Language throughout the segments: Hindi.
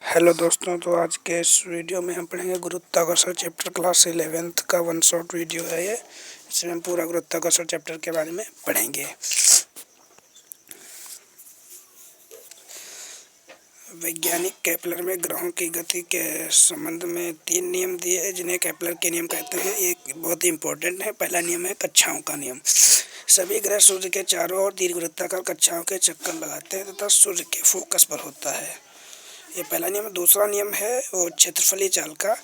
हेलो दोस्तों, तो आज के इस वीडियो में हम पढ़ेंगे गुरुत्वाकर्षण चैप्टर क्लास 11th का वन शॉट वीडियो है ये। इसमें हम पूरा गुरुत्वाकर्षण चैप्टर के बारे में पढ़ेंगे। वैज्ञानिक केपलर में ग्रहों की गति के संबंध में 3 नियम दिए हैं, जिन्हें केपलर के नियम कहते हैं। ये बहुत ही इंपॉर्टेंट है। पहला नियम है कक्षाओं का नियम। सभी ग्रह सूर्य के चारों ओर दीर्घवृत्ताकार कक्षाओं के चक्कर लगाते हैं तथा सूर्य के फोकस पर होता है। ये पहला नियम। दूसरा नियम है वो क्षेत्रफलीय चाल का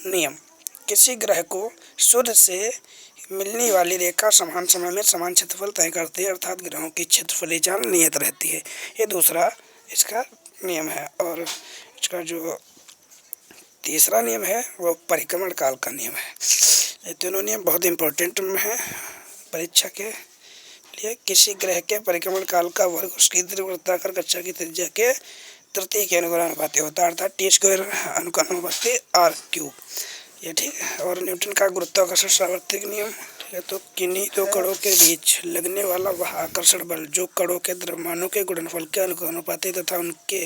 नियम। किसी ग्रह को सूर्य से मिलने वाली रेखा समान समय में समान क्षेत्रफल तय करती है, अर्थात ग्रहों की क्षेत्रफलीय चाल नियत रहती है। ये दूसरा इसका नियम है। और इसका जो तीसरा नियम है वो परिक्रमण काल का नियम है। ये तीनों नियम बहुत इंपॉर्टेंट है परीक्षा के लिए। किसी ग्रह के परिक्रमण काल का वर्ग उसकी दीर्घवृत्ताकार कक्षा की त्रिज्या के तृतीय के अनुपाती होता है, अर्थात टी² अनुपाती r³। ये ठीक है। और न्यूटन का गुरुत्वाकर्षण सार्वत्रिक नियम है। तो किन्हीं दो कणों के बीच लगने वाला वह आकर्षण बल जो कणों के द्रव्यमानों के गुणनफल के अनुपाती तथा उनके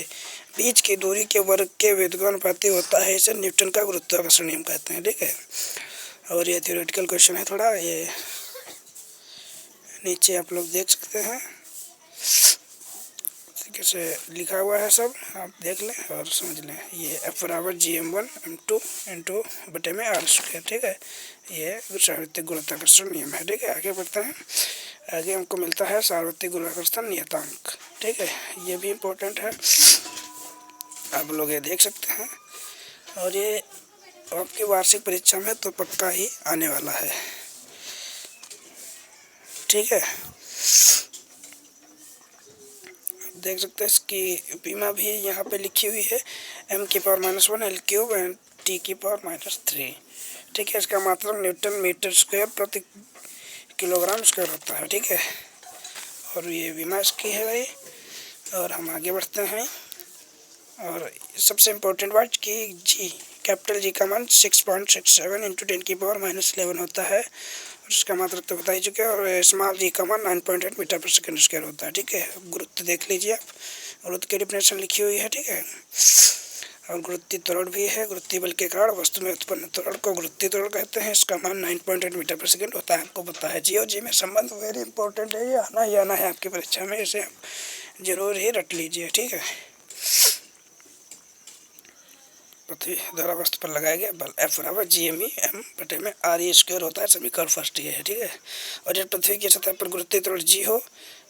बीच की दूरी के वर्ग के व्युत्क्रमानुपाती होता है, इसे न्यूटन का गुरुत्वाकर्षण नियम कहते हैं। ठीक है। और ये थ्योरेटिकल क्वेश्चन है थोड़ा, ये नीचे आप लोग देख सकते हैं कैसे लिखा हुआ है, सब आप देख लें और समझ लें। ये F=gm1 m2 इंटू बटे में r²। ठीक है। ये सार्वत्रिक गुरुत्वाकर्षण नियम है। ठीक है। आगे बढ़ते हैं। आगे हमको मिलता है सार्वत्रिक गुरुत्वाकर्षण नियतांक। ठीक है। ये भी इम्पोर्टेंट है, आप लोग ये देख सकते हैं। और ये आपकी वार्षिक परीक्षा में तो पक्का ही आने वाला है। ठीक है। देख सकते हैं इसकी बीमा भी यहाँ पे लिखी हुई है, m⁻⁻1 L³ एंड t⁻⁻3। ठीक है। इसका मात्रक न्यूटन मीटर स्क्वायर प्रति किलोग्राम स्क्वायर होता है। ठीक है। और ये बीमा इसकी है भाई। और हम आगे बढ़ते हैं। और सबसे इम्पोर्टेंट बात कि जी, कैपिटल जी का मान 6.67 इंटू 10⁻11 होता है। और इसका मात्रक तो बता ही चुके हैं। और स्मॉल जी का मान 9.8 मीटर पर सेकंड स्क्वायर होता है। ठीक है। गुरुत्व देख लीजिए आप, गुरुत्व की डिफिनेशन लिखी हुई है। ठीक है। और गुरुत्वीय त्वरण भी है। गुरुत्वीय बल के कारण वस्तु में उत्पन्न त्वरण को गुरुत्वीय त्वरण कहते हैं। इसका मान 9.8 मीटर पर सेकंड होता है। आपको पता है। जी और जी में संबंध वेरी इंपॉर्टेंट है, ये आना ही आना है आपकी परीक्षा में, इसे आप जरूर ही रट लीजिए। ठीक है। पृथ्वी द्वारा वस्तु पर लगाया गया बल F=gme m बटे में r² होता है। समीकरण फर्स्ट ये है। ठीक है। और जब पृथ्वी की सतह पर गुरुत्वीय त्वरण g हो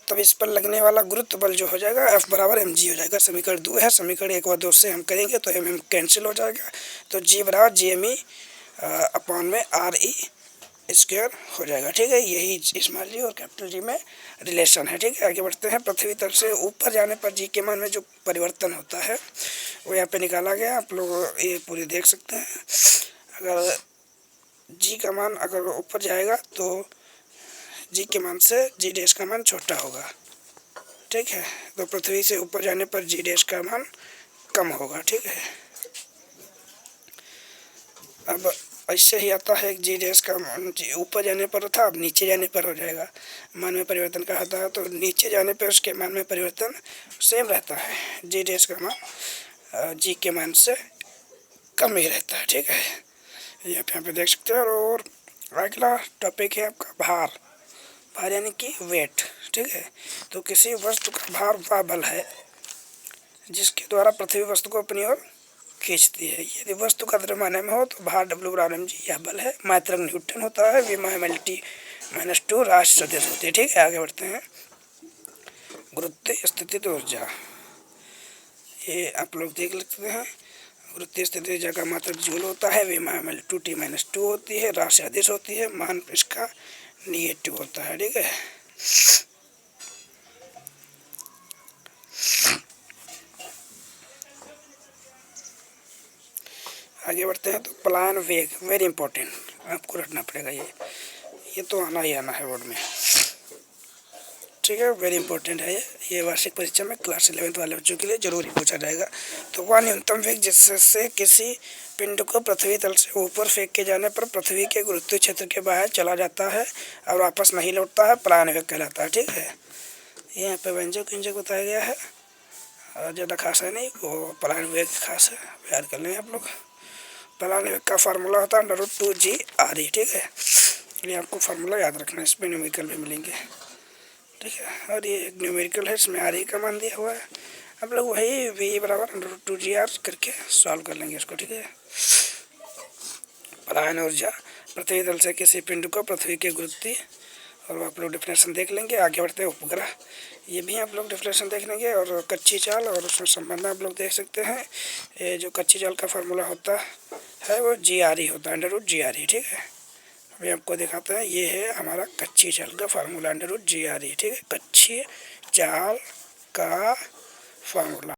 तब इस पर लगने वाला गुरुत्व बल जो हो जाएगा F=mg हो जाएगा। समीकरण 2 है। समीकरण 1 व 2 से हम करेंगे तो m कैंसिल हो जाएगा, तो g=gme अपॉन में re² हो जाएगा। ठीक है। यही स्मॉल जी और कैपिटल जी में रिलेशन है। ठीक है। आगे बढ़ते हैं। पृथ्वी तल से ऊपर जाने पर जी के मान में जो परिवर्तन होता है वो यहाँ पे निकाला गया। आप लोग ये पूरी देख सकते हैं। अगर जी का मान अगर ऊपर जाएगा तो जी के मान से g' का मान छोटा होगा। ठीक है। तो पृथ्वी से ऊपर जाने पर g' का मान कम होगा। ठीक है। अब ऐसे ही आता है g' का मान ऊपर जाने पर था, अब नीचे जाने पर हो जाएगा। मान में परिवर्तन का आता है, तो नीचे जाने पर उसके मान में परिवर्तन सेम रहता है। g' का मान जी के मान से कम ही रहता है। ठीक है। ये आप यहाँ पे देख सकते हैं। और अगला टॉपिक है आपका भार। भार यानी कि वेट। ठीक है। तो किसी वस्तु का भार वह बल है जिसके द्वारा पृथ्वी वस्तु को अपनी ओर खींचती है। यदि वस्तु का द्रव्यमान में हो तो भार W/mg यह बल है। मात्रक न्यूटन होता है। विमा T-2 राशि सदिश होती है। ठीक है। आगे बढ़ते हैं। गुरुत्वीय स्थितिज ऊर्जा, ये आप लोग देख सकते हैं। गुरुत्वीय स्थितिज ऊर्जा का मात्रक जूल होता है। विमा T-2 होती है। राशि सदिश होती है। मान इसका नेगेटिव होता है। ठीक है। आगे बढ़ते हैं। तो प्लान वेग वेरी इंपॉर्टेंट, आपको रखना पड़ेगा। ये तो आना ही आना है बोर्ड में। ठीक है। वेरी इंपॉर्टेंट है ये वार्षिक परीक्षा में क्लास 11th वाले बच्चों के लिए जरूर ही पूछा जाएगा। तो वह न्यूनतम वेग जिससे किसी पिंड को पृथ्वी तल से ऊपर फेंक के जाने पर पृथ्वी के गुरुत्वीय क्षेत्र के बाहर चला जाता है और वापस नहीं लौटता है, प्लान वेग कहलाता है। ठीक है। यहाँ पे व्यंजक बताया गया है। ज़्यादा खास है नहीं, वो प्लान वेग खास है, याद कर लें आप लोग। प्लान वेग का फार्मूला होता है √2GRE, ठीक है। ये आपको फार्मूला याद रखना है, इसमें न्यूमेरिकल भी मिलेंगे, ठीक है। और ये एक न्यूमेरिकल है, इसमें RE का मान दिया हुआ है। आप लोग वही V बराबर √2GR करके सॉल्व कर लेंगे इसको, ठीक है। पलायन ऊर्जा पृथ्वी तल से किसी पिंड को पृथ्वी के गुरुत्वीय, और आप लोग डेफिनेशन देख लेंगे। आगे बढ़ते हैं उपग्रह, ये भी आप लोग डेफिनेशन देख लेंगे। और कच्ची चाल और उसमें संबंध आप लोग देख सकते हैं। ये जो कच्ची चाल का फार्मूला होता है वो GRE होता है, √GRE, ठीक है। अभी आपको दिखाते हैं, ये है हमारा कच्ची चाल का फार्मूला √GRE, ठीक है। कच्ची चाल का फार्मूला।